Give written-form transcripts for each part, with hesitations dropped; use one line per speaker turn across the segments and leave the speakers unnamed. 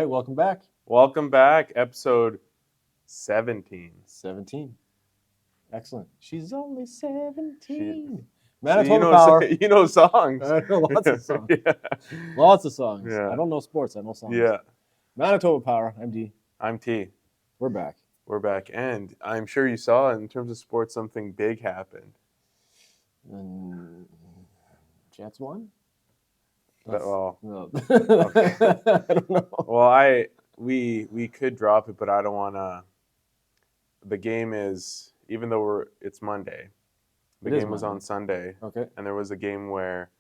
right, welcome back.
Welcome back, episode 17.
17. Excellent. She's only 17.
So
Manitoba Power.
You know songs.
I know lots of songs.
Yeah.
Lots of songs.
Yeah.
I don't know sports. I know songs.
Yeah.
Manitoba Power. I'm D.
I'm T.
We're back.
We're back. And I'm sure you saw, in terms of sports, something big happened.
Jets won?
No.
Okay. I don't know.
Well, we could drop it, but I don't want to. The game is, even though it's Monday, the game was on Sunday.
Okay.
And there was a game where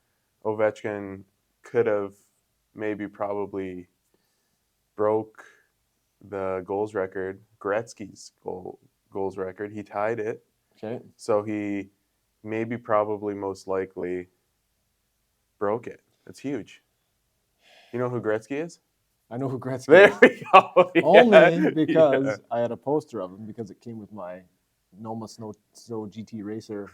Ovechkin could have probably broke the goals record, Gretzky's goals record. He tied it.
Okay.
So he probably most likely broke it. That's huge. You know who Gretzky is?
I know who Gretzky is.
There we go.
Only because I had a poster of him because it came with my Noma Snow GT Racer,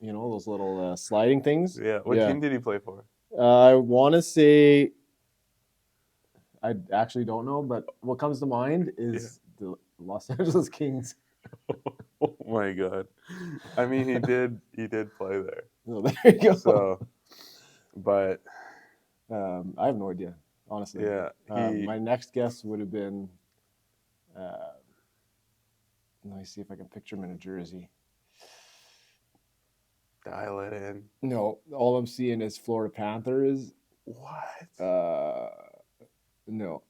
those little sliding things.
Yeah. What team did he play for?
I want to say, I actually don't know, but what comes to mind is the Los Angeles Kings.
Oh my God. I mean, he did play there.
Oh, there you go.
So, but
I have no idea, honestly.
Yeah.
My next guess would have been, let me see if I can picture him in a jersey.
Dial it in.
No, all I'm seeing is Florida Panthers.
What?
No,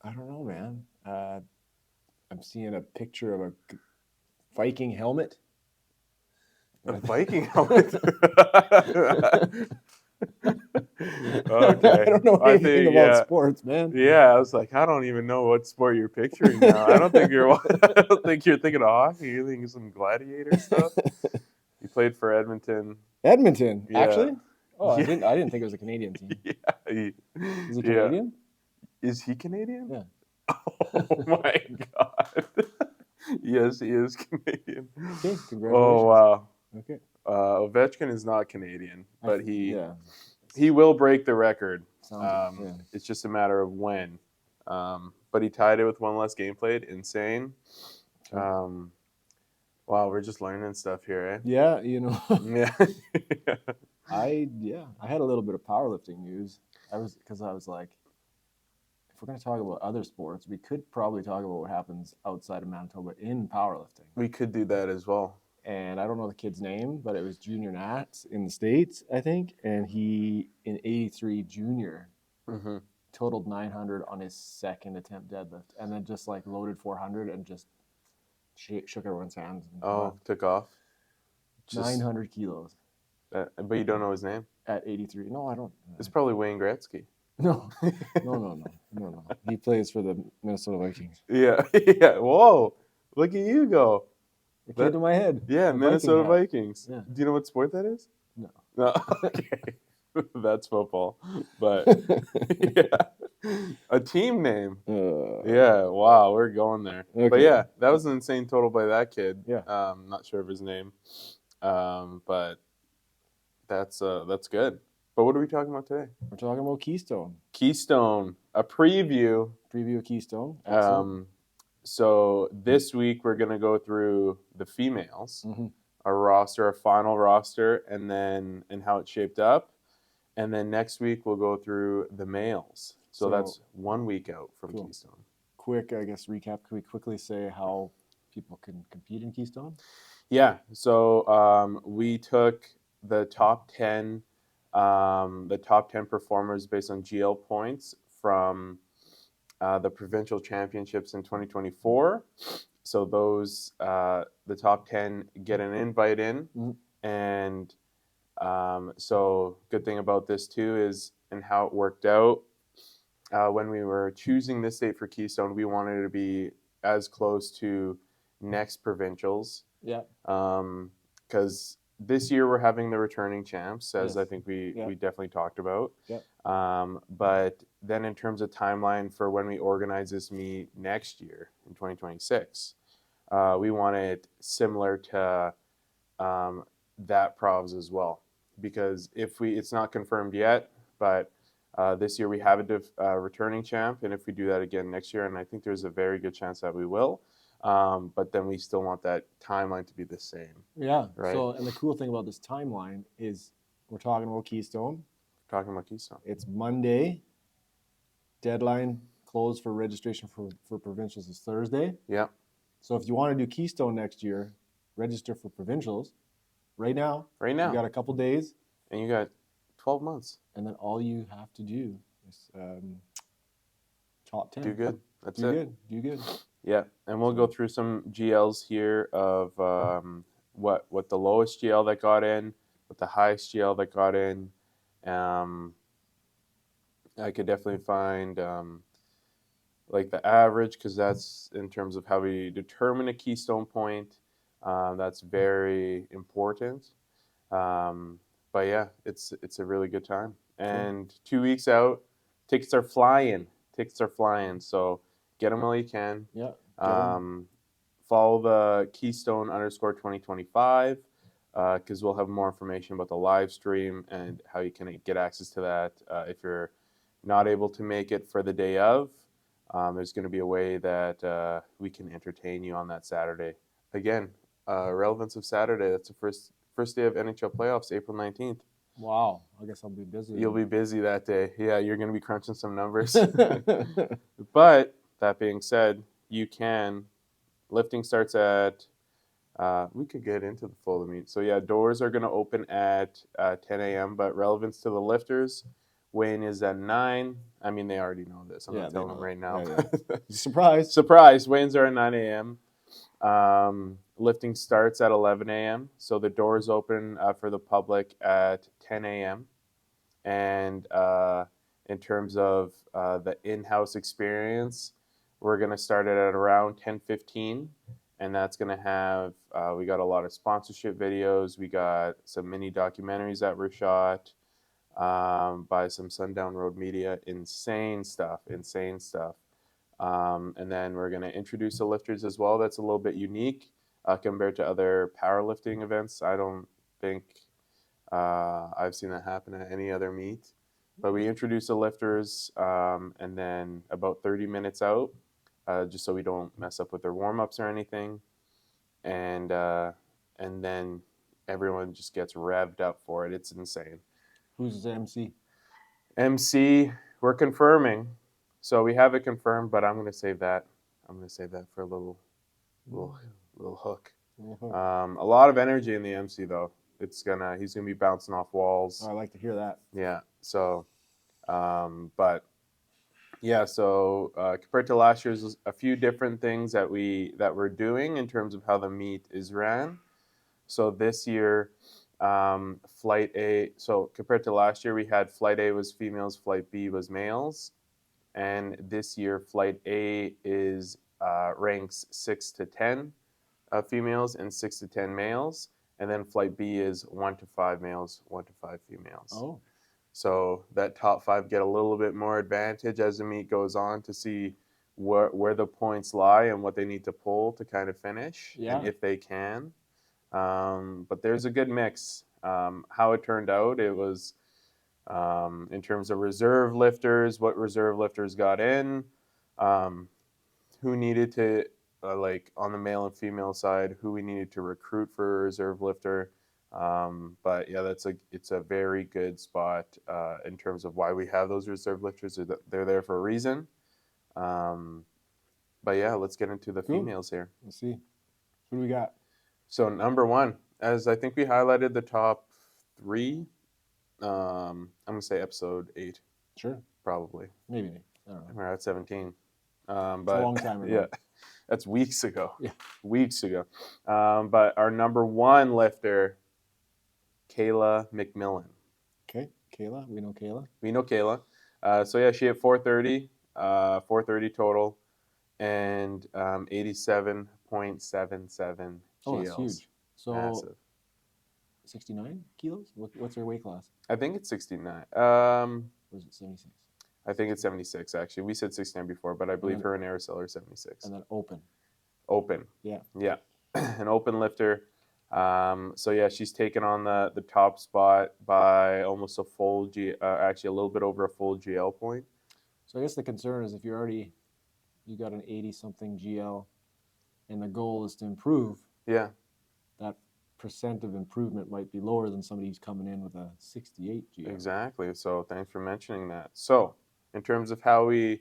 I don't know, man. I'm seeing a picture of a Viking helmet.
A Viking helmet? Okay.
I don't know anything about sports, man.
Yeah, I was like, I don't even know what sport you're picturing now. I don't think you're thinking of hockey. You're thinking some gladiator stuff. You played for Edmonton.
Edmonton,
Yeah.
actually? Oh,
Yeah.
I didn't think it was a Canadian team.
Yeah.
Is he Canadian?
Is he Canadian?
Yeah.
Oh my God. Yes, he is Canadian.
Okay, congratulations.
Oh wow.
Okay.
Ovechkin is not Canadian, but he
Yeah.
will break the record.
Yeah.
It's just a matter of when. But he tied it with one less game played. Insane.
Okay.
Wow, we're just learning stuff here, eh?
Yeah,
Yeah.
I had a little bit of powerlifting news. I was like, if we're going to talk about other sports, we could probably talk about what happens outside of Manitoba in powerlifting.
We could do that as well.
And I don't know the kid's name, but it was Junior Nats in the States, I think. And he, in 83 junior, totaled 900 on his second attempt deadlift. And then just like loaded 400 and just shook everyone's hands.
Took off.
900 kilos.
But you don't know his name?
At 83. No, I don't.
It's probably Wayne Gretzky.
No. He plays for the Minnesota Vikings.
Yeah. Yeah. Whoa. Look at you go.
It came to my head.
Yeah, Minnesota Vikings.
Yeah.
Do you know what sport that is?
No.
Okay. That's football. But yeah. A team name. Yeah, wow, we're going there.
Okay.
But yeah, that was an insane total by that kid.
Yeah.
Not sure of his name. But that's good. But what are we talking about today?
We're talking about Keystone.
Keystone, a preview.
Preview of Keystone. Excellent.
So this week we're going to go through the females, our final roster, and how it shaped up. And then next week we'll go through the males. So that's 1 week out from Keystone.
Quick, I guess, recap. Can we quickly say how people can compete in Keystone?
Yeah. So we took the top 10 performers based on GL points from the provincial championships in 2024. So those the top 10 get an invite in, and so good thing about this too is and how it worked out. When we were choosing this date for Keystone, we wanted to be as close to next provincials.
Yeah.
Because this year we're having the returning champs, as I think we definitely talked about.
Yep.
But then in terms of timeline for when we organize this meet next year in 2026, we want it similar to that Provs as well. Because it's not confirmed yet, but This year we have a returning champ, and if we do that again next year, and I think there's a very good chance that we will, but then we still want that timeline to be the same.
Yeah.
Right.
So, and the cool thing about this timeline is we're talking about Keystone.
Talking about Keystone.
It's Monday. Deadline closed for registration for provincials is Thursday.
Yeah.
So if you want to do Keystone next year, register for provincials right now.
Right now.
You got a couple days.
And you got 12 months.
And then all you have to do is top 10.
Do good. That's
do
it.
Good. Do good.
Yeah, and we'll go through some GLs here of what the lowest GL that got in, what the highest GL that got in. I could definitely find like the average, because that's in terms of how we determine a Keystone point. That's very important. But yeah, it's a really good time. And 2 weeks out, tickets are flying. So get them while you can.
Yeah.
Follow the Keystone _2025 because we'll have more information about the live stream and how you can get access to that. If you're not able to make it for the day of, there's going to be a way that we can entertain you on that Saturday. Again, relevance of Saturday. That's the first day of NHL playoffs, April 19th.
Wow. I guess I'll be busy.
You'll be busy that day. Yeah, you're going to be crunching some numbers. But that being said, you can. Lifting starts at, we could get into the full meet. So yeah, doors are going to open at 10 a.m., but relevance to the lifters, weigh-in is at 9. I mean, they already know this. I'm not telling them right now.
Yeah. Surprise.
Surprise. Weigh-ins are at 9 a.m. Lifting starts at 11 a.m. So the doors open for the public at 10 a.m. And in terms of the in-house experience, we're going to start it at around 10:15, and that's going to have, we got a lot of sponsorship videos. We got some mini documentaries that were shot by some Sundown Road Media. Insane stuff. And then we're going to introduce the lifters as well. That's a little bit unique compared to other powerlifting events. I don't think I've seen that happen at any other meet. But we introduce the lifters, and then about 30 minutes out, just so we don't mess up with their warm-ups or anything. And then everyone just gets revved up for it. It's insane.
Who's the MC?
MC, we're confirming. So we have it confirmed, but I'm going to save that. For a little hook. A lot of energy in the MC, though. He's gonna be bouncing off walls.
Oh, I like to hear that.
Yeah. So, but yeah. So compared to last year's, a few different things that we're doing in terms of how the meet is ran. So this year, Flight A. So compared to last year, we had Flight A was females, Flight B was males, and this year Flight A is ranks 6 to 10 females and 6 to 10 males. And then Flight B is 1 to 5 males, 1 to 5 females.
Oh.
So that top 5 get a little bit more advantage as the meet goes on to see where the points lie and what they need to pull to kind of finish, and if they can. But there's a good mix. How it turned out, it was in terms of reserve lifters, what reserve lifters got in, who needed to, like on the male and female side, who we needed to recruit for a reserve lifter. But yeah, it's a very good spot in terms of why we have those reserve lifters. They're there for a reason. But yeah, let's get into the females here.
Let's see. Who do we got?
So number 1, as I think we highlighted the top 3, I'm going to say episode 8.
Sure.
Probably.
Maybe. I don't know.
We're at 17.
But a long time ago.
Yeah, that's weeks ago.
Yeah.
Weeks ago. But our number 1 lifter, Kayla McMillan.
Okay, Kayla. We know Kayla.
So yeah, she had 430 total, and 87.77 GLs.
Oh, that's huge. So
massive.
69 kilos? What's her weight class?
I think it's 69.
Or is it 76?
I think it's 76, actually. We said 69 before, but I believe her and Araceli are 76.
And then open.
Open.
Yeah.
Yeah. An open lifter. So yeah, she's taken on the top spot by almost a full actually a little bit over a full GL point.
So I guess the concern is if you got an 80 something GL and the goal is to improve,
Yeah,
that percent of improvement might be lower than somebody who's coming in with a 68 GL.
exactly. So thanks for mentioning that. So in terms of how we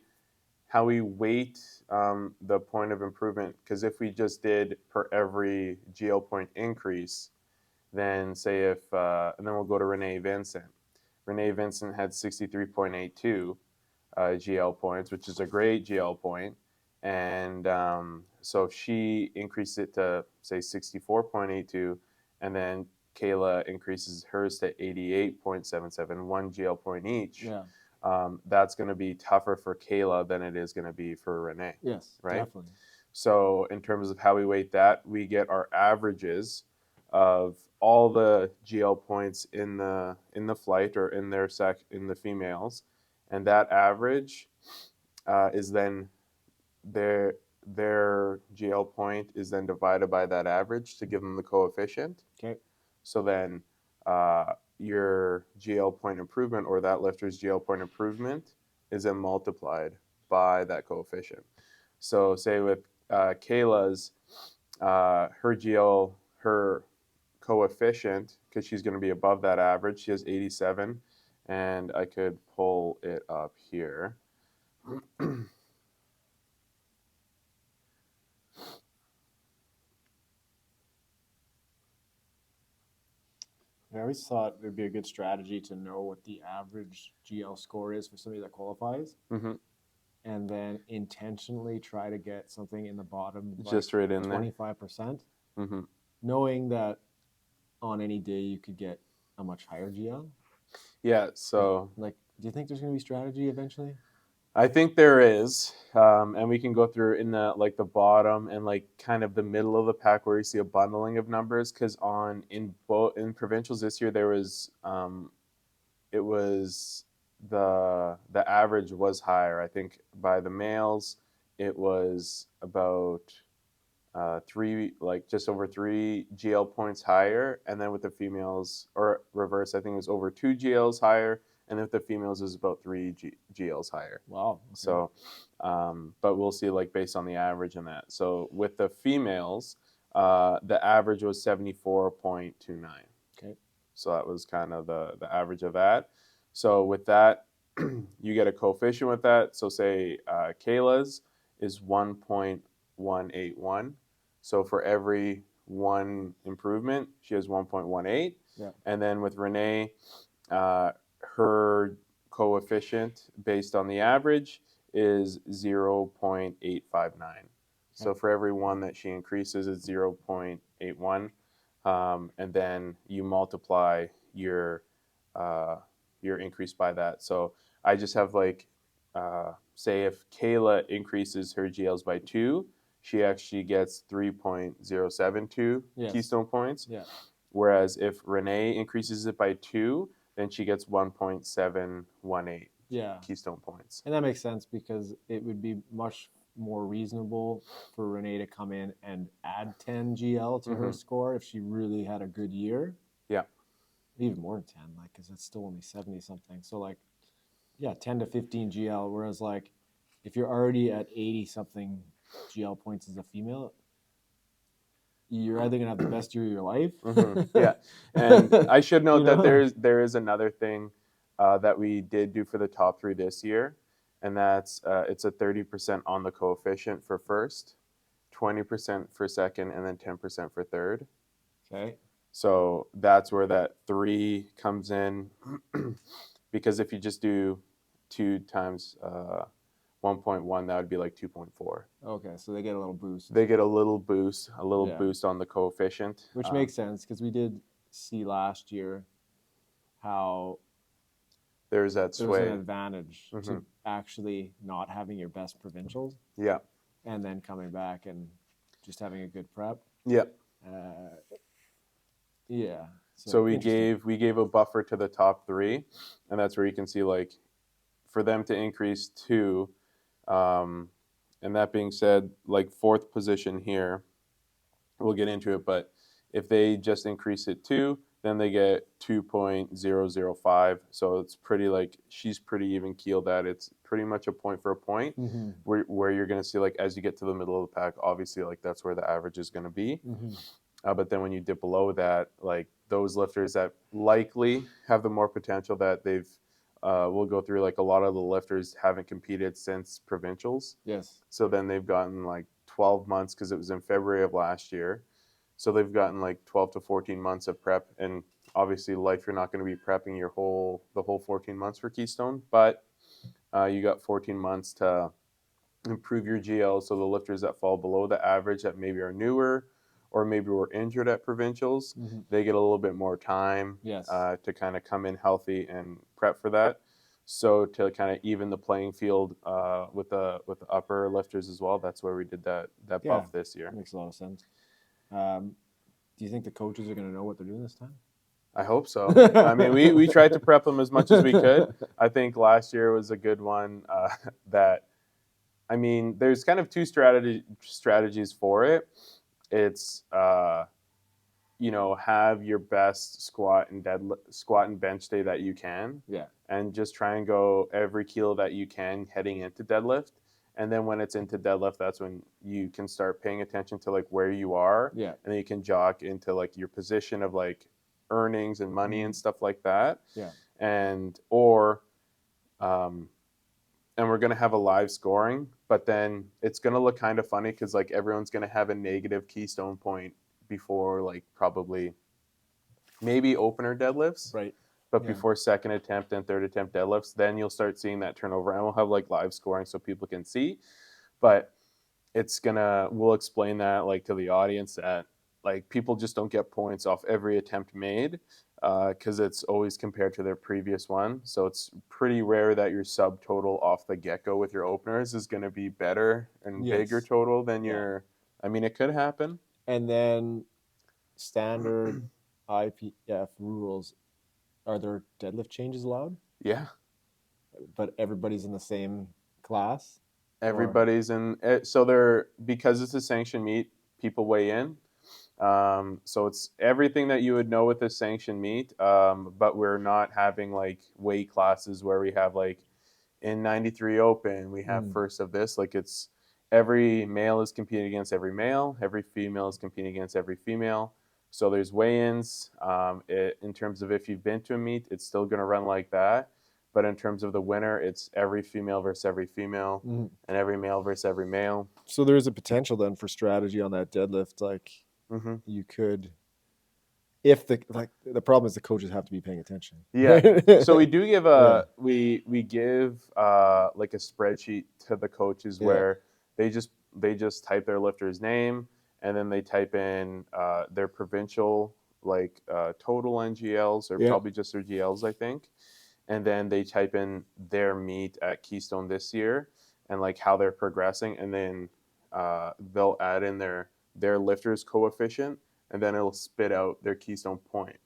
weight the point of improvement, because if we just did per every GL point increase, then say if and then we'll go to Renee Vincent. Renee Vincent had 63.82 GL points, which is a great GL point. And so if she increased it to, say, 64.82, and then Kayla increases hers to 88.77, 1 GL point each,
Yeah.
that's going to be tougher for Kayla than it is going to be for Renee.
Yes,
right?
definitely.
So in terms of how we weight that, we get our averages of all the GL points in the flight or in the females, and that average is then their GL point is then divided by that average to give them the coefficient.
Okay.
So then your GL point improvement, or that lifter's GL point improvement, is then multiplied by that coefficient. So say with Kayla's, her coefficient, because she's going to be above that average, she has 87, and I could pull it up here.
I always thought it'd be a good strategy to know what the average GL score is for somebody that qualifies,
Mm-hmm.
and then intentionally try to get something in the bottom, like
Just right in there.
25%,
Mm-hmm.
knowing that on any day you could get a much higher GL.
Yeah, so
Like, do you think there's going to be strategy eventually?
I think there is, and we can go through in the bottom and like kind of the middle of the pack where you see a bundling of numbers. Because in provincials this year there was it was the average was higher. I think by the males it was about just over 3 GL points higher, and then with the females, or reverse, I think it was over 2 GLs higher, and then with the females it was about 3 GLs higher.
Wow. Okay.
So, but we'll see like based on the average and that. So with the females, the average was 74.29.
Okay.
So that was kind of the average of that. So with that, you get a coefficient with that. So say Kayla's is 1.181. So for every one improvement, she has 1.18.
Yeah.
And then with Renee, her coefficient based on the average is 0.859. So for every one that she increases, it's 0.81. And then you multiply your increase by that. So I just have like, say if Kayla increases her GLs by 2, she actually gets 3.072
Yes.
Keystone points.
Yeah.
Whereas if Renee increases it by 2, then she gets 1.718
Yeah.
Keystone points.
And that makes sense because it would be much more reasonable for Renee to come in and add 10 GL to her score if she really had a good year.
Yeah.
Even more than 10, like, because it's still only 70 something. So, like, yeah, 10 to 15 GL. Whereas, like, if you're already at 80 something GL points as a female, you're either going to have the best year of your life.
Yeah. And I should note
You
that
know?
there is another thing that we did do for the top 3 this year, and that's it's a 30% on the coefficient for first, 20% for second, and then 10% for third.
Okay.
So that's where that 3 comes in, because if you just do 2 times 1.1, that would be like 2.4.
Okay, so they get a little boost.
They get a little boost on the coefficient.
Which makes sense because we did see last year how
there's that
there was
sway.
an advantage to actually not having your best provincials.
Yeah.
And then coming back and just having a good prep.
Yeah.
Yeah.
So we gave a buffer to the top 3, and that's where you can see like for them to increase 2. And that being said, like 4th position here, we'll get into it, but If they just increase it 2, then they get 2.005. So it's pretty like she's pretty even keeled at. It's pretty much a point for a point where you're going to see like as you get to the middle of the pack, obviously like that's where the average is going to be. But then when you dip below that, like those lifters that likely have the more potential that they've we'll go through like a lot of the lifters haven't competed since provincials.
Yes.
So then they've gotten like 12 months because it was in February of last year. So they've gotten like 12 to 14 months of prep, and obviously life you're not going to be prepping the whole 14 months for Keystone, but you got 14 months to improve your GL. So the lifters that fall below the average that maybe are newer or maybe were injured at provincials, they get a little bit more time to kind of come in healthy and prep for that. So to kind of even the playing field with the upper lifters as well, that's where we did that buff this year.
Makes a lot of sense. Do you think the coaches are going to know what they're doing this time?
I hope so. I mean, we tried to prep them as much as we could. I think last year was a good one. I mean, there's kind of two strategies for it. It's have your best squat and bench day that you can.
Yeah.
And just try and go every kilo that you can heading into deadlift. And then when it's into deadlift, that's when you can start paying attention to like where you are.
Yeah.
And then you can jog into like your position of like earnings and money and stuff like that.
Yeah.
And we're going to have a live scoring, but then it's going to look kind of funny because like everyone's going to have a negative Keystone point before like probably maybe opener deadlifts.
Right.
But before second attempt and third attempt deadlifts, then you'll start seeing that turnover, and we'll have like live scoring so people can see. But we'll explain that like to the audience that like people just don't get points off every attempt made because it's always compared to their previous one. So it's pretty rare that your subtotal off the get-go with your openers is going to be better and bigger total than your. I mean, it could happen.
And then standard IPF rules. Are there deadlift changes allowed?
Yeah.
But everybody's in the same class?
Everybody's in. So because it's a sanctioned meet, people weigh in. So it's everything that you would know with a sanctioned meet, but we're not having like weight classes where we have like in 93 open, we have first of this. Like it's every male is competing against every male. Every female is competing against every female. So there's weigh-ins. In terms of if you've been to a meet, it's still going to run like that. But in terms of the winner, it's every female versus every female and every male versus every male.
So there is a potential then for strategy on that deadlift. Like you could, if the problem is the coaches have to be paying attention.
Yeah. So we do give we give like a spreadsheet to the coaches where they just type their lifter's name and then they type in their provincial like total NGLs or probably just their GLs, I think. And then they type in their meet at Keystone this year and like how they're progressing, and then they'll add in their lifter's coefficient, and then it'll spit out their Keystone point.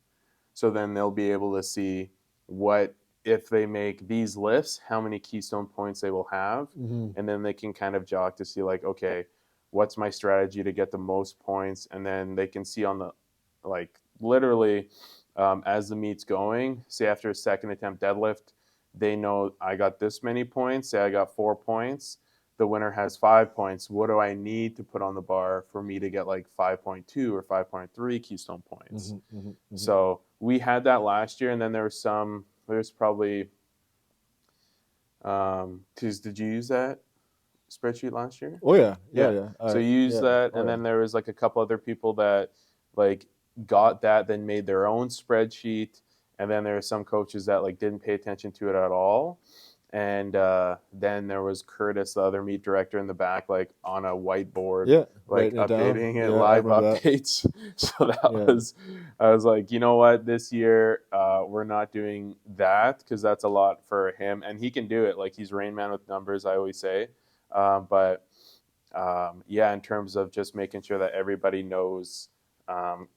So then they'll be able to see what if they make these lifts, how many Keystone points they will have, and then they can kind of jog to see like, okay, what's my strategy to get the most points, and then they can see on the like literally. As the meet's going, say after a second attempt deadlift, they know I got this many points. Say I got 4 points. The winner has 5 points. What do I need to put on the bar for me to get like 5.2 or 5.3 Keystone points? So we had that last year, and then there's probably, did you use that spreadsheet last year?
Oh yeah.
So you used that, and then there was like a couple other people that like got that, then made their own spreadsheet, and then there were some coaches that like didn't pay attention to it at all. And then there was Curtis, the other meet director in the back, like on a whiteboard, like updating it live updates. So I was like, you know what, this year we're not doing that because that's a lot for him, and he can do it. Like he's Rain Man with numbers, I always say. But in terms of just making sure that everybody knows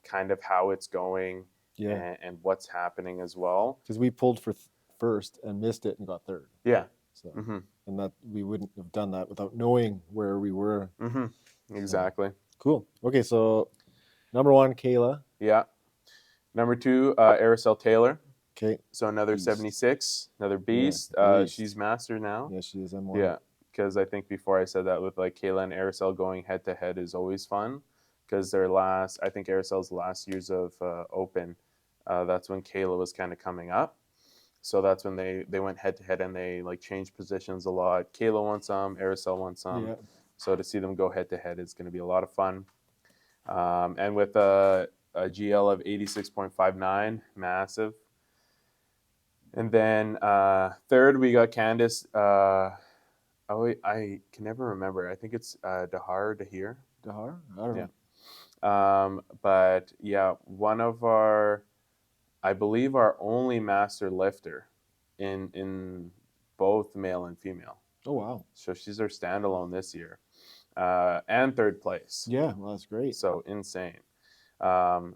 kind of how it's going and what's happening as well.
Because we pulled for first and missed it and got third.
Yeah.
So and that we wouldn't have done that without knowing where we were.
Exactly.
Cool. Okay, so number 1, Kayla.
Yeah. Number 2, Araceli Taylor.
Okay.
So another
Beast.
76, another beast.
Yeah, beast.
She's master now.
Yeah, she is M1.
Yeah, because I think before I said that with like Kayla and Araceli going head to head is always fun because I think Araceli's last years of Open, that's when Kayla was kind of coming up. So that's when they went head to head and they like changed positions a lot. Kayla won some, Araceli won some.
Yeah.
So to see them go head to head is going to be a lot of fun. And with a GL of 86.59, massive. And then third, we got Candace. I can never remember. I think it's Dahar.
Dahar? I don't know.
But yeah, one of our, I believe, our only master lifter in both male and female.
Oh, wow.
So she's our standalone this year, and third place.
Yeah, well, that's great.
So insane.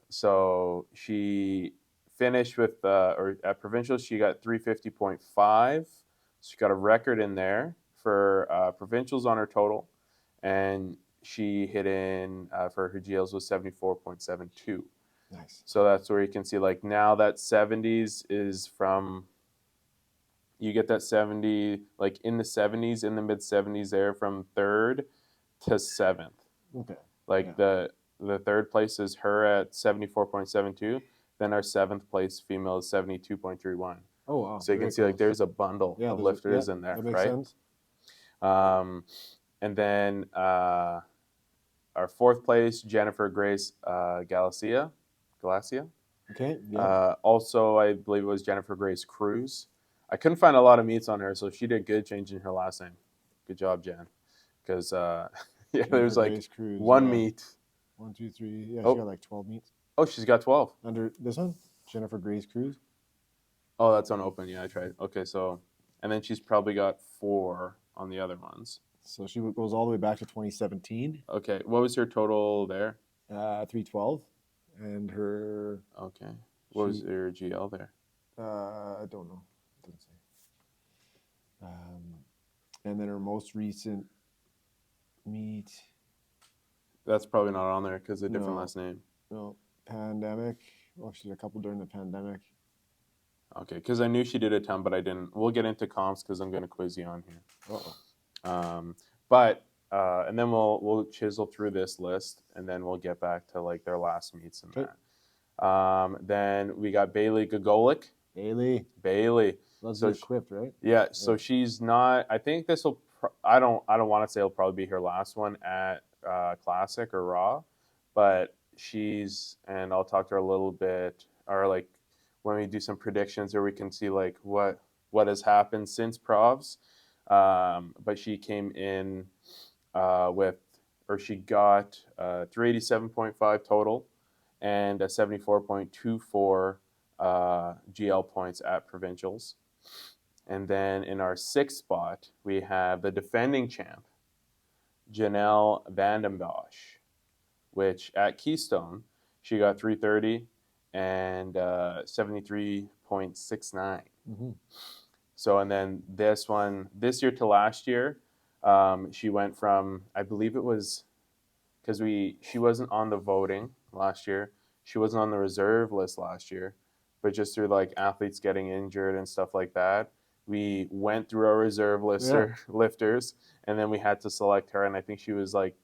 So she finished with, or at provincial, she got 350.5. She got a record in there for provincials on her total, and she hit in for her GLs was 74.72.
Nice.
So that's where you can see like now that 70s is from, you get that 70 like in the 70s, in the mid 70s there from third to seventh.
Okay.
Like
Yeah.
the third place is her at 74.72. Then our seventh place female is 72.31.
Oh, wow.
So you can
Very
see like
close.
there's a bundle
Yeah,
of
there's
lifters in there,
that makes
right?
sense.
And then our fourth place, Jennifer Grace Galacia.
Okay. Yeah.
Also, I believe it was Jennifer Grace Cruz. I couldn't find a lot of meets on her, so she did good changing her last name. Good job, Jen. Because yeah, there's like
Grace Cruz,
one
yeah.
meet.
1, 2, 3. Yeah,
Oh.
she got like 12 meets.
Oh, she's got 12.
Under this one? Jennifer Grace Cruz.
Oh, that's on open. Yeah, I tried. Okay, so, and then she's probably got 4 on the other ones.
So she goes all the way back to 2017.
Okay, what was her total there?
312. And her.
Okay, what was her GL there?
I don't know. It doesn't say. And then her most recent meet.
That's probably not on there because a different last name.
No, pandemic. Well, she did a couple during the pandemic.
Okay, because I knew she did a ton, but I didn't. We'll get into comps because I'm going to quiz you on here. But and then we'll chisel through this list, and then we'll get back to like their last meets and that. Then we got Bailey Gogolik. Bailey.
Let's get equipped, right?
Yeah. So she's not. I think this will. I don't want to say it'll probably be her last one at Classic or Raw, but she's, and I'll talk to her a little bit, or like when we do some predictions, or we can see like what has happened since Provs. But she came in with, or she got 387.5 total and a 74.24 GL points at provincials. And then in our 6th spot, we have the defending champ, Janelle Vandenbosch, which at Keystone, she got 330 and 73.69. So, and then this year to last year, she went from, I believe it was, because she wasn't on the voting last year. She wasn't on the reserve list last year, but just through like athletes getting injured and stuff like that, we went through our reserve lifters, and then we had to select her. And I think she was like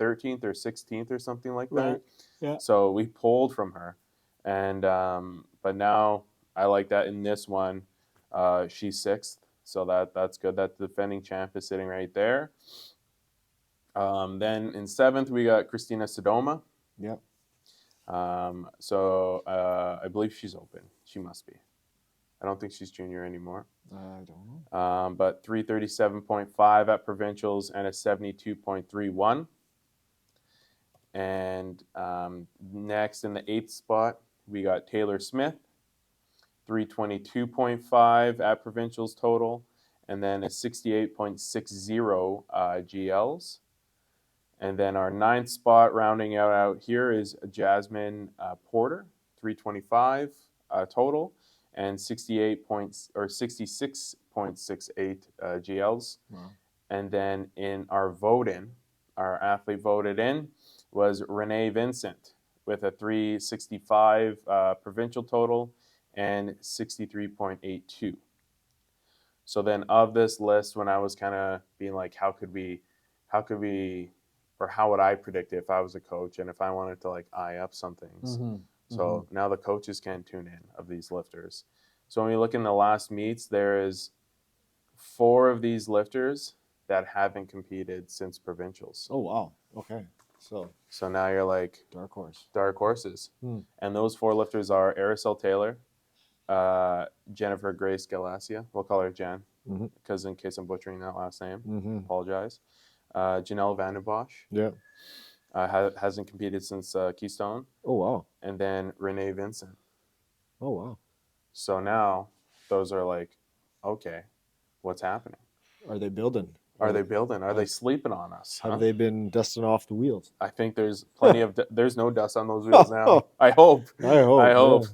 13th or 16th or something like that.
Yeah.
So we pulled from her, and but now I like that in this one, she's 6th, so that's good. That defending champ is sitting right there. Then in 7th, we got Christina Sodoma.
Yep.
So I believe she's open. She must be. I don't think she's junior anymore.
I don't know.
But 337.5 at provincials and a 72.31. And next in the 8th spot, we got Taylor Smith, 322.5 at provincials total, and then a 68.60 GLs. And then our 9th spot rounding out here is Jasmine Porter, 325 total, and 66.68 GLs.
Wow.
And then in our vote-in, our athlete voted in was Renee Vincent, with a 365 provincial total and 63.82. So then of this list, when I was kind of being like, how could we, or how would I predict it if I was a coach and if I wanted to like eye up some things. So now the coaches can tune in of these lifters. So when we look in the last meets, there is 4 of these lifters that haven't competed since provincials.
Oh, wow. Okay.
So now you're like
Dark horse.
dark horses. And those 4 lifters are Aracel Taylor, Jennifer Grace Galassia. We'll call her Jen, because in case I'm butchering that last name, apologize. Janelle Vandenbosch.
Yeah.
Hasn't competed since Keystone.
Oh, wow.
And then Renee Vincent.
Oh, wow.
So now those are like, okay, what's happening?
Are they building?
Are they building? Are they sleeping on us?
Have they been dusting off the wheels?
I think there's plenty of there's no dust on those wheels now. I hope.
I hope.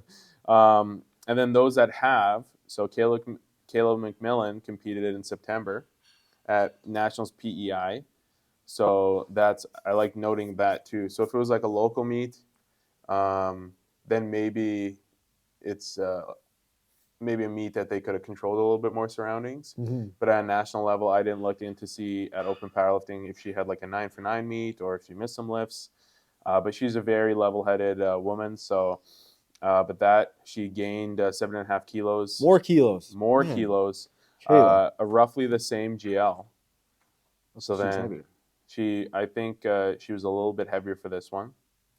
Yeah. And then those that have, so Caleb McMillan competed in September at Nationals PEI. So I like noting that too. So if it was like a local meet, then maybe it's maybe a meet that they could have controlled a little bit more surroundings. But at a national level, I didn't look in to see at open powerlifting if she had like a 9-for-9 meet or if she missed some lifts. But she's a very level-headed woman. So, but that she gained 7.5 kilos.
More kilos.
More kilos. Roughly the same GL. So then I think she was a little bit heavier for this one,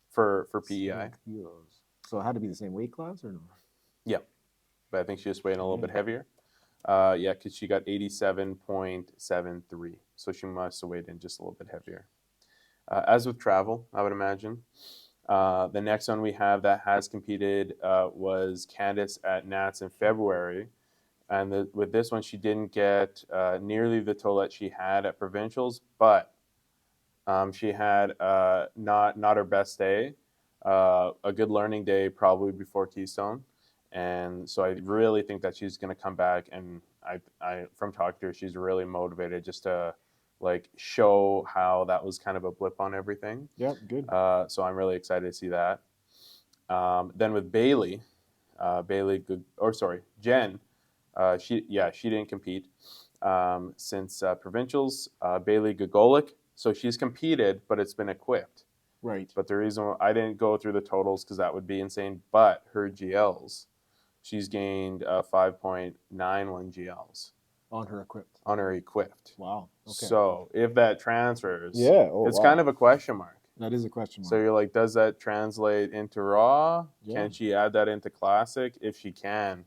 for PEI.
So it had to be the same weight class or no?
Yeah. But I think she just weighed a little bit heavier. Yeah, because she got 87.73. So she must have weighed in just a little bit heavier. As with travel, I would imagine. The next one we have that has competed was Candace at Nats in February. And with this one, she didn't get nearly the total that she had at provincials, but she had not her best day, a good learning day probably before Keystone. And so I really think that she's going to come back, and I from talking to her, she's really motivated just to like show how that was kind of a blip on everything.
Yeah, good.
So I'm really excited to see that. Then with Jen, she didn't compete since provincials. Bailey Gogolik, so she's competed, but it's been equipped.
Right.
But the reason I didn't go through the totals because that would be insane, but her GLs. She's gained 5.91 GLs.
On her equipped.
On her equipped.
Wow. Okay.
So if that transfers, it's
wow.
kind of a question mark.
That is a question mark.
So you're like, does that translate into raw? Yeah. Can she add that into classic? If she can,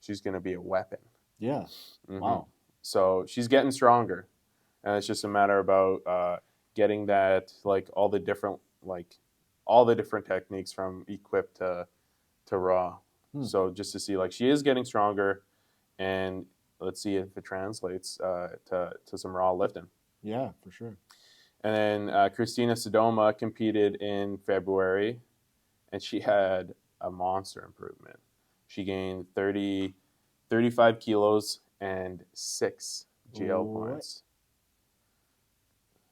she's going to be a weapon.
Yeah. Wow.
So she's getting stronger. And it's just a matter about getting that, like all the different techniques from equipped to raw. So just to see, like, she is getting stronger, and let's see if it translates to some raw lifting.
Yeah, for sure.
And then Christina Sodoma competed in February, and she had a monster improvement. She gained 35 kilos and 6 GL points.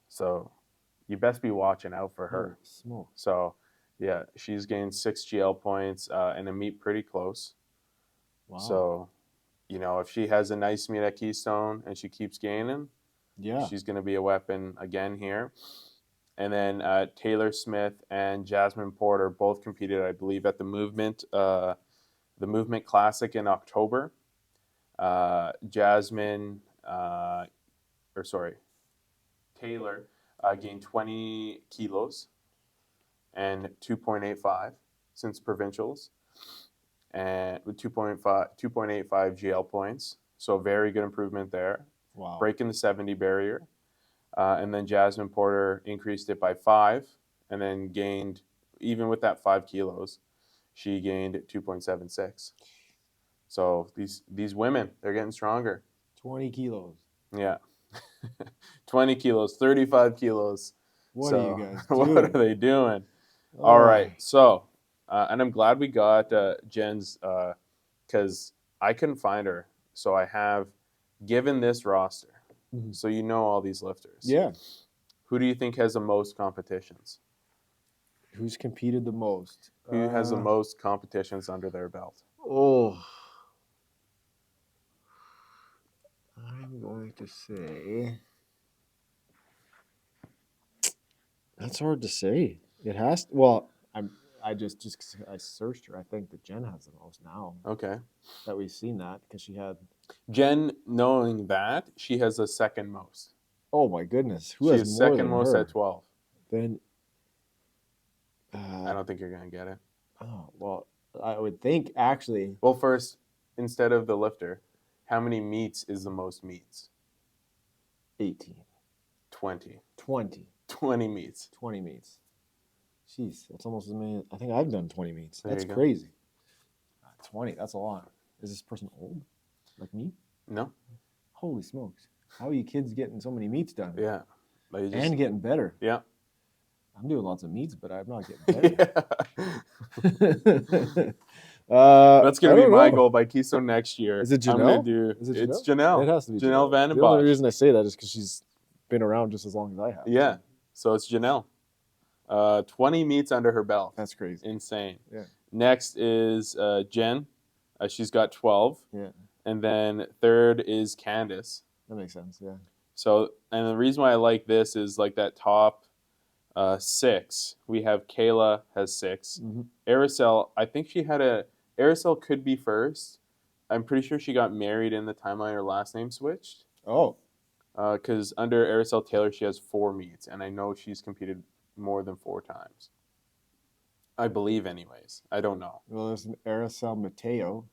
So you best be watching out for her. So yeah, she's gained 6 GL points and a meet pretty close. Wow. So, if she has a nice meet at Keystone and she keeps gaining, she's going to be a weapon again here. And then Taylor Smith and Jasmine Porter both competed, I believe, at the Movement Classic in October. Taylor gained 20 kilos and 2.85 since provincials, and with 2.85 GL points. So very good improvement there.
Wow.
Breaking the 70 barrier. And then Jasmine Porter increased it by 5 and then gained, even with that 5 kilos, she gained 2.76. So these women, they're getting stronger.
20 kilos.
Yeah. 20 kilos, 35 kilos.
What are you guys doing?
What are they doing? All right. So, and I'm glad we got Jen's, because I couldn't find her. So I have given this roster. Mm-hmm. So all these lifters.
Yeah.
Who do you think has the most competitions?
Who's competed the most?
Who has the most competitions under their belt?
Oh, I'm going to say that's hard to say. It has. Well, I just I searched her. I think that Jen has the most now
Okay.
that we've seen that because she had.
Jen, knowing that, she has the second most.
Oh my goodness, who
She
has
is
more
second
than
most
her?
at 12.
Then.
I don't think you're going to get it.
Oh well, I would think actually
Well, first, instead of the lifter, how many meets is the most meets?
18,
20.
20,
20 meets.
20 meets. Jeez, that's almost as many. I think I've done 20 meets.
There
That's
you go.
crazy. 20, that's a lot. Is this person old? Like me?
No?
Holy smokes. How are you kids getting so many meets done?
Yeah. Like just,
And getting better.
yeah.
I'm doing lots of meets, but I'm not getting better.
That's going to be my goal by Keystone next year.
Is it Janelle?
I'm going to do
Is it
it's
Janelle?
Janelle.
It has to be
Janelle
The only
Vandenbosch.
reason I say that is because she's been around just as long as I have.
Yeah. So it's Janelle. 20 meets under her belt.
That's crazy.
Insane.
Yeah.
Next is Jen. She's got 12.
Yeah.
And then third is Candace.
That makes sense. Yeah. So,
and the reason why I like this is like that top 6. We have Kayla has 6.
mm-hmm.
Aracel, I think she had Aracel could be first. I'm pretty sure she got married in the timeline. Her last name switched.
Oh.
Because under Aracel Taylor, she has 4 meets, and I know she's competed more than 4 times. I believe, anyways. I don't know.
Well, there's an Aracel Mateo,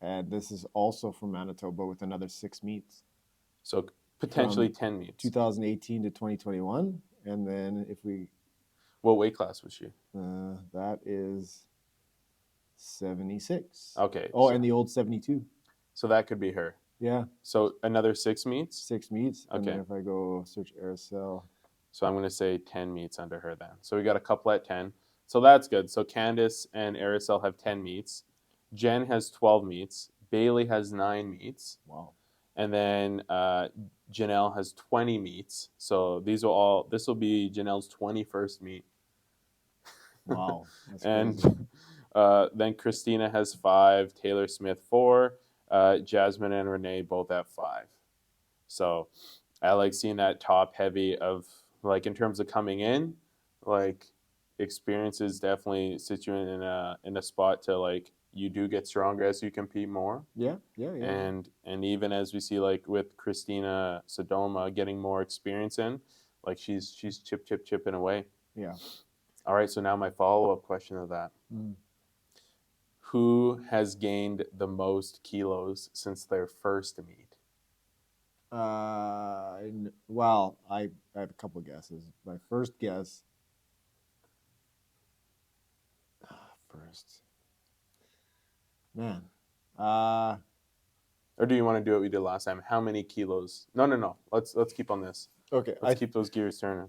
and this is also from Manitoba with another 6 meets.
So potentially 10 meets.
2018 to 2021, and then if we.
What weight class was she?
That is 76.
Okay.
Oh, so, and the old 72.
So that could be her.
Yeah.
So another 6 meets?
6 meets.
Okay.
And then if I go search Aracel.
So I'm going to say 10 meets under her then. So we got a couple at 10. So that's good. So Candace and Aracel have 10 meets. Jen has 12 meets. Bailey has 9 meets.
Wow.
And then Janelle has 20 meets. So this will be Janelle's 21st meet.
Wow. That's
and then Christina has 5, Taylor Smith 4, Jasmine and Renee both have 5. So I like seeing that top heavy of, like, in terms of coming in, like, experiences definitely sit you in a spot to, like, you do get stronger as you compete more.
Yeah.
And even as we see, like, with Christina Sodoma getting more experience in, like, she's chipping away.
Yeah.
All right, so now my follow-up question of that. Who has gained the most kilos since their first meet?
Well, I have a couple of guesses. My first guess. Man.
Or do you want to do what we did last time? How many kilos? No. Let's keep on this.
Okay.
Let's keep those gears turning.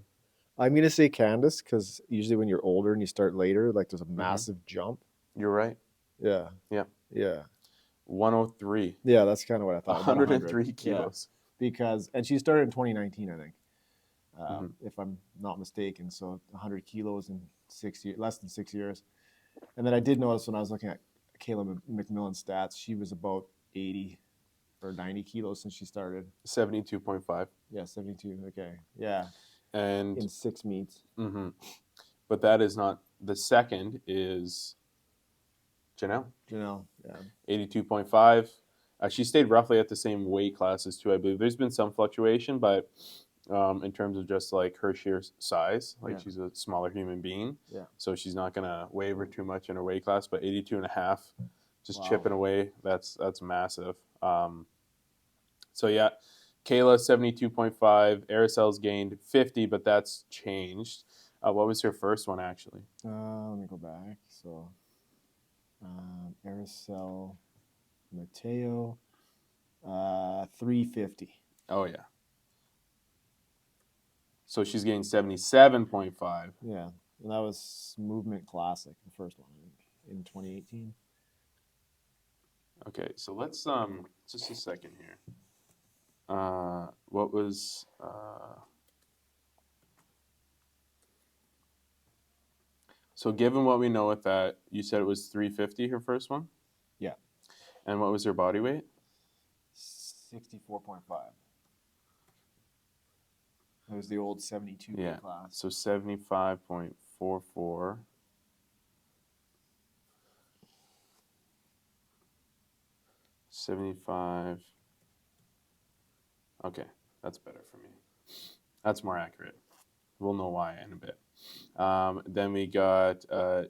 I'm going to say Candace because usually when you're older and you start later, like there's a massive jump.
You're right.
Yeah.
103.
Yeah, that's kind of what I thought.
103 kilos.
Yeah. And she started in 2019, I think, if I'm not mistaken. So 100 kilos in 6 years, less than 6 years. And then I did notice when I was looking at Kayla McMillan's stats, she was about 80 or 90 kilos since she started.
72.5.
Yeah, 72. Okay. Yeah.
And
in 6 meets.
Mm-hmm. But that is not, the second is Janelle.
Yeah.
82.5. She stayed roughly at the same weight classes too, I believe. There's been some fluctuation, but in terms of just like her sheer size, like she's a smaller human being.
Yeah.
So she's not going to waver too much in her weight class, but 82.5, just chipping away. That's massive. So yeah, Kayla 72.5. Aracel's gained 50, but that's changed. What was her first one actually?
Let me go back. So Aracel Mateo 350.
Oh yeah. So she's getting 77.5.
Yeah, and that was Movement Classic, the first one, I think, in 2018.
Okay, so let's just a second here. What was So given what we know with that, you said it was 350 her first one?
Yeah.
And what was her body weight?
64.5. It was the old 72
Yeah.
weight class.
So 75.44. $75. Okay, that's better for me. That's more accurate. We'll know why in a bit. Then we got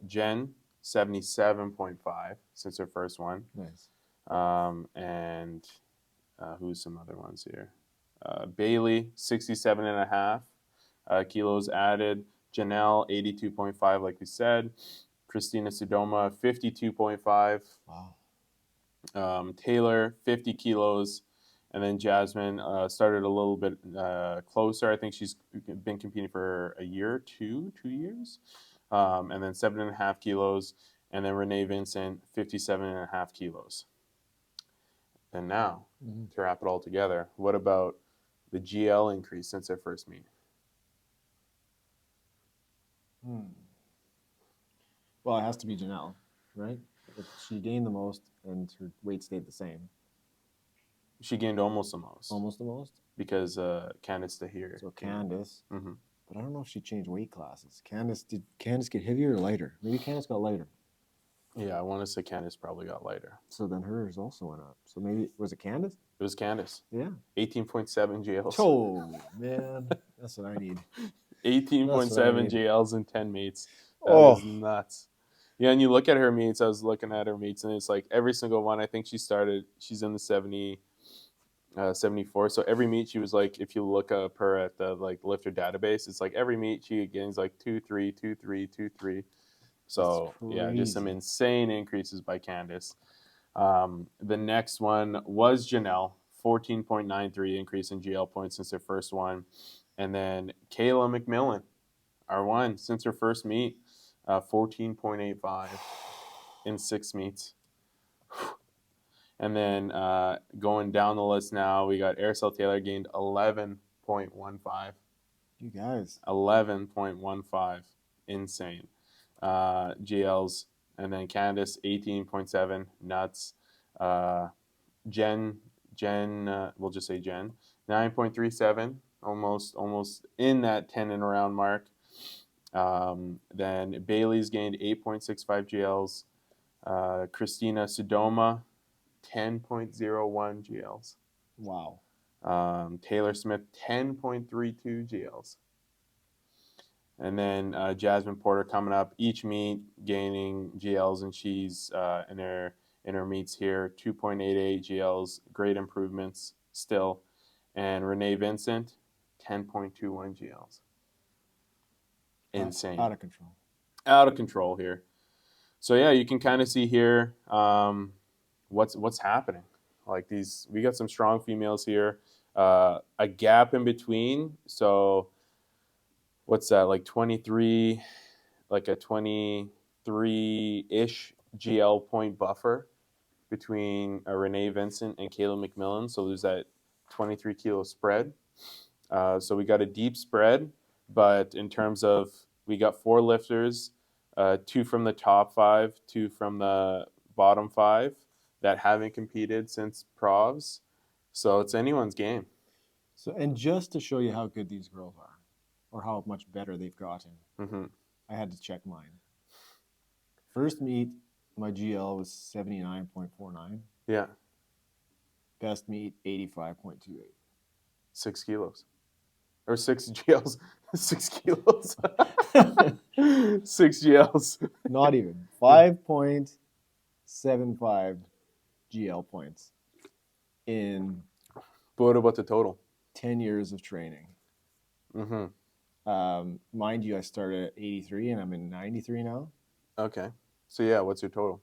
Jen, 77.5 since her first one.
Nice.
And who's some other ones here? Bailey, 67.5 kilos added. Janelle, 82.5, like we said. Christina Sodoma, 52.5.
Wow.
Taylor, 50 kilos. And then Jasmine started a little bit closer. I think she's been competing for a year, 2 years. And then 7.5 kilos. And then Renee Vincent, 57.5 kilos. And now, to wrap it all together, what about the GL increase since their first meet?
Well, it has to be Janelle, right? If she gained the most and her weight stayed the same.
She gained almost the most.
Almost the most?
Because Candice Tahir.
So Candice.
Mm-hmm.
But I don't know if she changed weight classes. Did Candice get heavier or lighter? Maybe Candice got lighter.
Yeah, I want to say Candice probably got lighter.
So then hers also went up. So maybe, was it Candice?
It was Candice.
Yeah.
18.7 GLs.
Oh, man. That's what I need.
18.7 GLs in 10 meets. That is nuts. Yeah, and you look at her meets, I was looking at her meets, and it's like every single one, I think she's in the 74. So every meet she was like, if you look up her at the like lifter database, it's like every meet she gains like 2-3, 2-3, 2-3. So yeah, just some insane increases by Candice. The next one was Janelle, 14.93 increase in GL points since her first one. And then Kayla McMillan, our one, since her first meet, 14.85 in 6 meets. And then going down the list now, we got Araceli Taylor gained 11.15.
You guys.
11.15. Insane. GLs. And then Candice, 18.7. Nuts. Jen, we'll just say Jen, 9.37. Almost in that 10 and around mark. Then Bailey's gained 8.65 GLs. Christina Sodoma, 10.01 GLs.
Wow.
Taylor Smith, 10.32 GLs. And then Jasmine Porter coming up, each meet gaining GLs, and she's in her meets here, 2.88 GLs, great improvements still. And Renee Vincent, 10.21 GLs. Insane.
Out of control.
Out of control here. So yeah, you can kind of see here what's happening. Like we got some strong females here. A gap in between. So what's that, like 23, like a 23-ish GL point buffer between Renee Vincent and Kayla McMillan. So there's that 23 kilo spread. So we got a deep spread, but in terms of, we got 4 lifters, 2 from the top 5, 2 from the bottom 5 that haven't competed since Provs. So it's anyone's game.
So, and just to show you how good these girls are, or how much better they've gotten, I had to check mine. First meet, my GL was 79.49.
Yeah.
Best meet, 85.28. 6
kilos. Or 6 GLs. 6 kilos. 6 GLs.
Not even. 5.75 GL points in.
But what about the total?
10 years of training. Mind you, I started at 83 and I'm in 93 now.
Okay. So yeah, what's your total?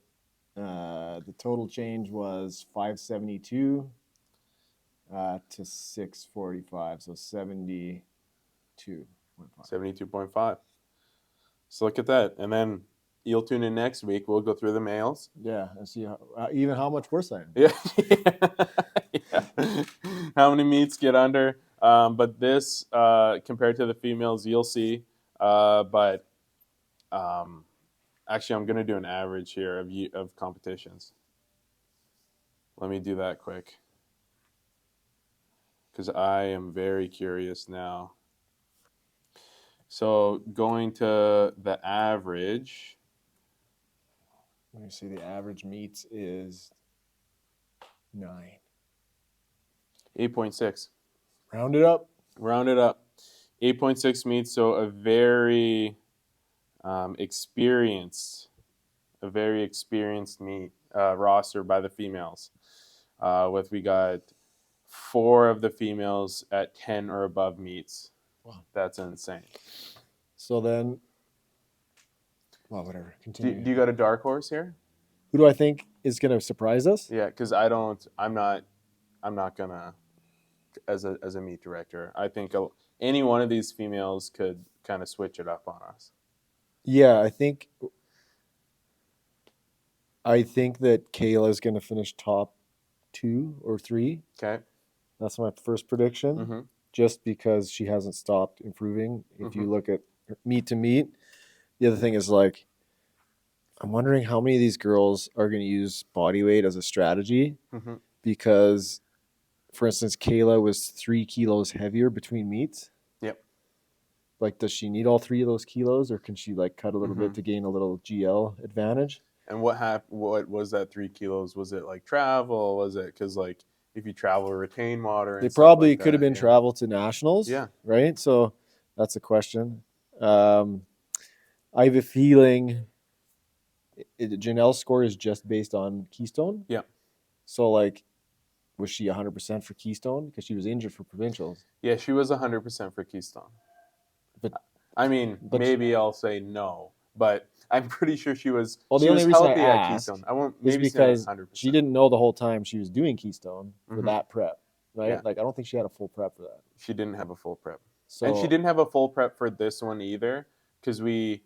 The total change was 572 to 645, so 72.5.
72.5. So look at that. And then you'll tune in next week. We'll go through the males.
Yeah, and see even how much worse I am.
Yeah. Yeah. How many meets get under. But this, compared to the females, you'll see. But Actually, I'm gonna do an average here of competitions. Let me do that quick because I am very curious now. So going to the average.
Let me see. The average meets is 9.
8.6.
Round it up.
Round it up. 8.6 meets, so a very experienced meet roster by the females. We got 4 of the females at 10 or above meets.
Wow.
That's insane.
So then, well, whatever. Continue.
Do you got a dark horse here?
Who do I think is going to surprise us?
Yeah, because I'm not gonna as a meet director. I think any one of these females could kind of switch it up on us.
Yeah, I think that Kayla is going to finish top 2 or 3.
Okay.
That's my first prediction.
Mm-hmm.
Just because she hasn't stopped improving. If
Mm-hmm.
you look at meet to meet, the other thing is like, I'm wondering how many of these girls are going to use body weight as a strategy,
Mm-hmm.
because, for instance, Kayla was 3 kilos heavier between meets.
Yep.
Like, does she need all 3 of those kilos, or can she like cut a little
Mm-hmm.
bit to gain a little GL advantage?
And what was that 3 kilos? Was it like travel? Was it because like if you travel, retain water? And
They
stuff
probably
like
could have
that?
been
Yeah.
travel to nationals.
Yeah.
Right. So that's a question. I have a feeling Janelle's score is just based on Keystone.
Yeah.
So like, was she 100% for Keystone because she was injured for provincials?
Yeah, she was 100% for Keystone.
But
I mean, maybe I'll say no, but I'm pretty sure she was.
Well, the
she
only
was
reason I
healthy at
asked
Keystone. I won't
is
maybe say
because
100%.
she didn't know the whole time she was doing Keystone for
Mhm.
that prep, right?
Yeah.
Like, I don't think she had a full prep for that.
She didn't have a full prep,
So,
and she didn't have a full prep for this one either, because we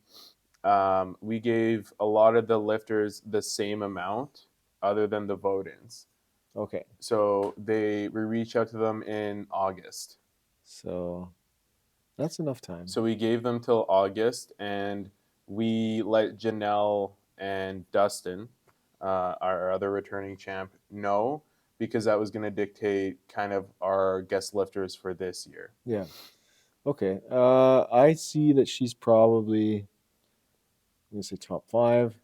gave a lot of the lifters the same amount, other than the vote-ins.
Okay.
So we reached out to them in August.
So that's enough time.
So we gave them till August, and we let Janelle and Dustin, our other returning champ, know, because that was going to dictate kind of our guest lifters for this year.
Yeah. Okay. I see that she's probably, I'm going to say top 5.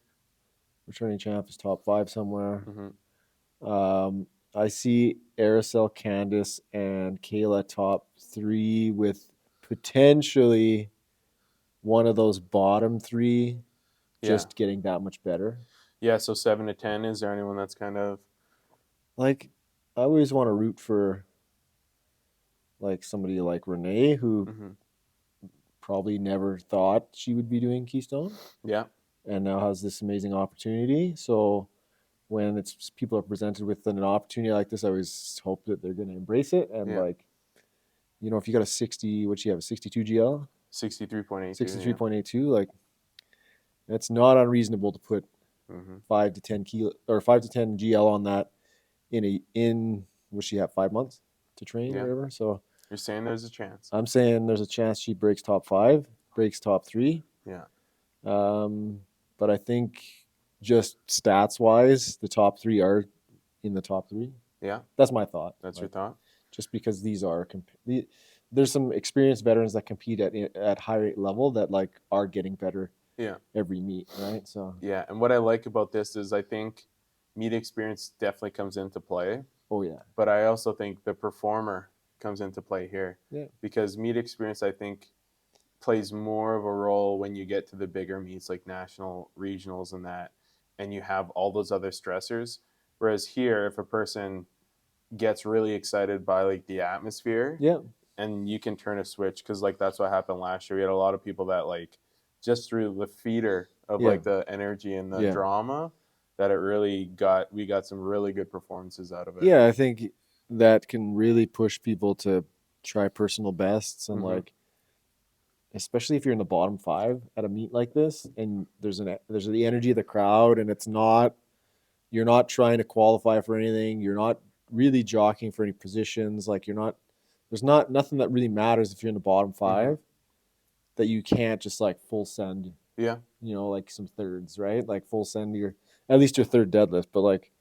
Returning champ is top 5 somewhere.
Mm-hmm.
I see Aracel, Candice, and Kayla top 3, with potentially one of those bottom 3 just getting that much better.
Yeah, so 7 to 10. Is there anyone that's kind of
like, I always want to root for like somebody like Renee, who probably never thought she would be doing Keystone.
Yeah.
And now has this amazing opportunity. So when it's people are presented with an opportunity like this, I always hope that they're going to embrace it. And like, you know, if you got a 60, what you have, a 62 GL?
63.82.
63.82, like, it's not unreasonable to put 5 to 10 kilo or 5 to 10 GL on that in will she have 5 months to train or whatever? So
you're saying there's a chance.
I'm saying there's a chance she breaks top 5, breaks top 3.
Yeah.
But I think just stats wise, the top 3 are in the top 3.
Yeah.
That's my thought.
That's your thought?
Just because these are there's some experienced veterans that compete at higher level that like are getting better every meet, right? So
yeah, and what I like about this is I think meet experience definitely comes into play.
Oh yeah.
But I also think the performer comes into play here.
Yeah.
Because meet experience, I think, plays more of a role when you get to the bigger meets like national, regionals, and you have all those other stressors. Whereas here, if a person gets really excited by like the atmosphere, and you can turn a switch, because like that's what happened last year. We had a lot of people that like just through the feeder of like the energy and the drama, that we got some really good performances out of it.
Yeah, I think that can really push people to try personal bests, and like, especially if you're in the bottom 5 at a meet like this, and there's the energy of the crowd, and you're not trying to qualify for anything, you're not really jockeying for any positions, like there's nothing that really matters if you're in the bottom 5 that you can't just like full send
Yeah.
You know, like some thirds, right? Like full send your at least your third deadlift, but like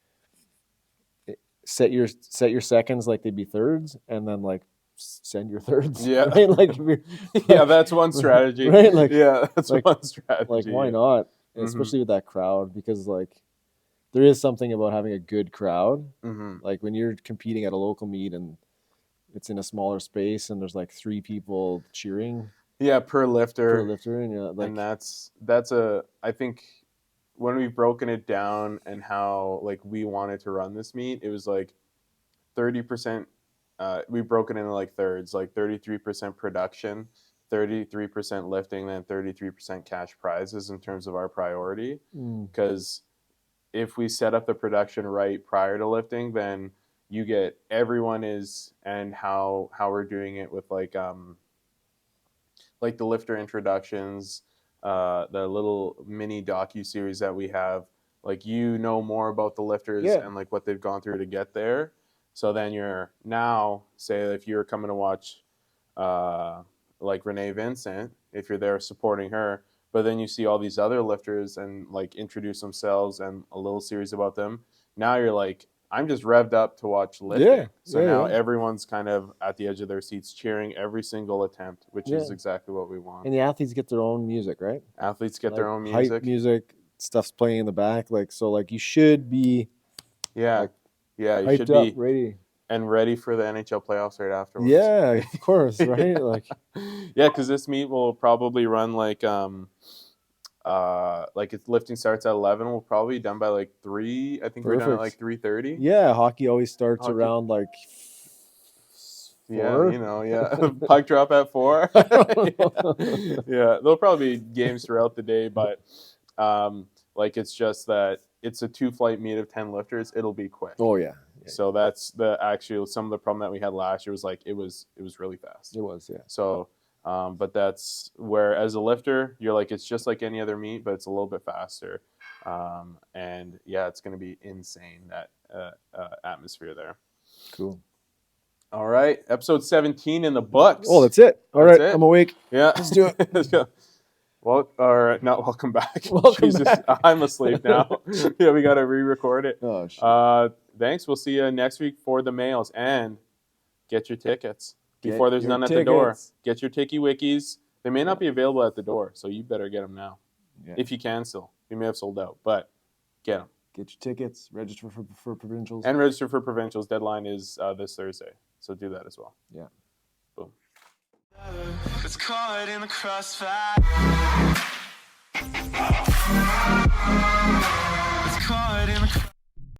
set your seconds like they'd be thirds, and then like send your thirds,
Yeah.
right? Like,
Yeah, that's one strategy.
right? Like,
Yeah, that's
like,
one strategy.
like why
yeah.
not?
Mm-hmm.
Especially with that crowd, because like there is something about having a good crowd.
Mm-hmm.
Like when you're competing at a local meet and it's in a smaller space and there's like 3 people cheering
Yeah, per lifter.
and like,
and that's I think when we've broken it down and how like we wanted to run this meet, it was like 30%. We broke it into like thirds, like 33% production, 33% lifting, then 33% cash prizes in terms of our priority. Because if we set up the production right prior to lifting, then you get everyone is and how we're doing it with like the lifter introductions, the little mini docu series that we have. Like you know more about the lifters
Yeah.
and like what they've gone through to get there. So then you're now say if you're coming to watch, like Renee Vincent, if you're there supporting her, but then you see all these other lifters and like introduce themselves and a little series about them. Now you're like, I'm just revved up to watch lifting.
Yeah,
So
yeah,
now
yeah.
everyone's kind of at the edge of their seats cheering every single attempt, which is
Yeah.
exactly what we want.
And the athletes get their own music, right?
Athletes get
Like
their own
hype
music.
music, stuff's playing in the back. Like, so like you should be
Yeah.
like
Yeah, you
hyped
should
up,
be
ready.
and ready for the NHL playoffs right afterwards.
Yeah, of course, right? Like,
Yeah, because this meet will probably run like its lifting starts at 11. We'll probably be done by like 3. I think we're done at like
perfect.
3:30.
Yeah, hockey always starts
Hockey.
around like 4.
Yeah, you know, yeah. Puck drop at 4. Yeah, there'll probably be games throughout the day, but like it's just that it's a 2-flight meet of 10 lifters. It'll be quick.
Oh yeah.
So that's the actual some of the problem that we had last year was like it was really fast.
It was, yeah.
So, but that's where as a lifter you're like it's just like any other meet, but it's a little bit faster. And yeah, it's going to be insane that atmosphere there.
Cool.
All right, episode 17 in the books.
Oh, that's it. All right, I'm awake.
Yeah,
let's do it.
Let's go. Well, all right, not welcome back.
Welcome back.
I'm asleep now. Yeah, we got to re-record it.
Oh, shit.
Thanks. We'll see you next week for the males, and get your tickets before there's
your
none at the door. Get your Tiki Wikis. They may not be available at the door, so you better get them now.
Yeah.
If you can still. We may have sold out, but get them.
Get your tickets. Register for provincials.
And register for provincials. Deadline is this Thursday, so do that as well.
Yeah.
Boom.
It's caught in the crossfire.